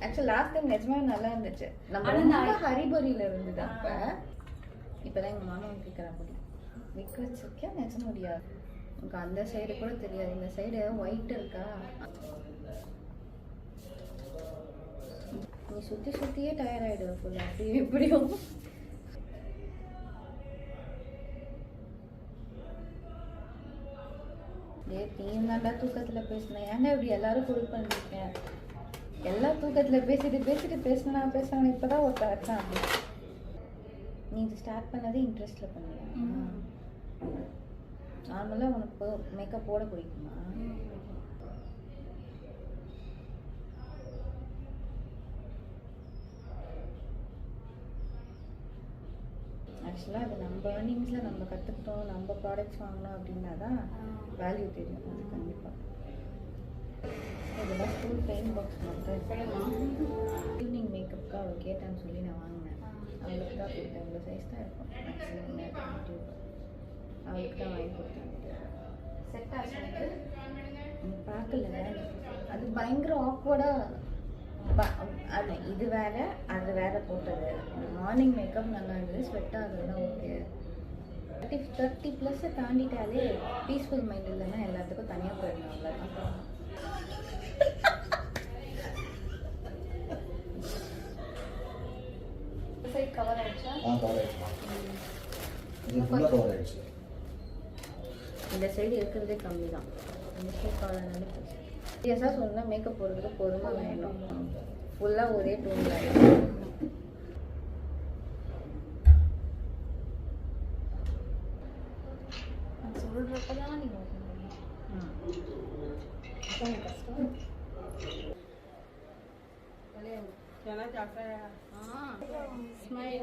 Actually last time நிஜமாவே நல்லா இருந்துச்சு. நம்ம ரொம்ப ஹரிபரியில இருந்தது அப்ப. இப்பதான் எங்க மாமா கேட்கறா அப்படி விக் வச்சிருக்கியா நிஜ முடியா? உனக்கு அந்த சைடு கூட தெரியாது, இந்த சைடு ஒயிட் இருக்கா. நீ சுத்தி சுத்தியே டயர்ட் ஆயிடுவ ஃபுல்லா. அப்படி எப்படியும் நீயும் தாண்டா தூக்கத்துல பேசினேன். ஏன்னா இப்படி எல்லாரும் ஃபுல் பண்ணிருக்கேன். எல்லாம் தூக்கத்துல பேசிட்டு பேசினா இப்பதான் ஒரு கரெக்டாக அப்படி. நீ இது ஸ்டார்ட் பண்ணதே இன்ட்ரெஸ்ட்ல பண்ணியா? நார்மலாக உனக்கு மேக்கப் போட பிடிக்குமா? ஆக்சுவலாக அது நம்ம ஏர்னிங்ஸில் நம்ம கற்றுக்கிட்டோம், நம்ம ப்ராடக்ட்ஸ் வாங்கினோம் அப்படின்னா தான் வேல்யூ தெரியும். அது கண்டிப்பாக. இதெல்லாம் ஸ்கூல் பெயின் பாக்ஸ் மட்டும் ஈவினிங் மேக்கப்புக்கு அவள் கேட்டான்னு சொல்லி நான் வாங்கினேன். அவளுக்கு தான் கொடுத்தேன். இவ்வளோ சைஸ் தான் இருக்கும் மேக்ஸிமம் டியூப். அவளுக்கு தான் வாங்கி கொடுத்தேன். செட் ஆச்சு பார்க்கல. அது பயங்கர ஆக்வர்டாக அது இது வேற அது வேற போட்டது. மார்னிங் மேக்கப் நல்லா இருந்தது, ஸ்வெட் ஆகுதுன்னா ஓகே. 30+ தாண்டிட்டாலே பீஸ்ஃபுல் மைண்ட் இல்லைன்னா எல்லாத்துக்கும் தனியாக போயிடணும். அவ்வளோதான். கவர் ஆயிடுச்சா? இந்த சைடு இருக்கிறதே கம்மி தான். இந்த சைடு கவர் சீரியஸாக சொன்னால் மேக்கப் போடுறதுக்கு பொறுமை வேணும். ஃபுல்லாக ஒரே டூனில் ஆகிடும். சொல்கிறப்பதான் நீங்கள் கஷ்டம். स्माइल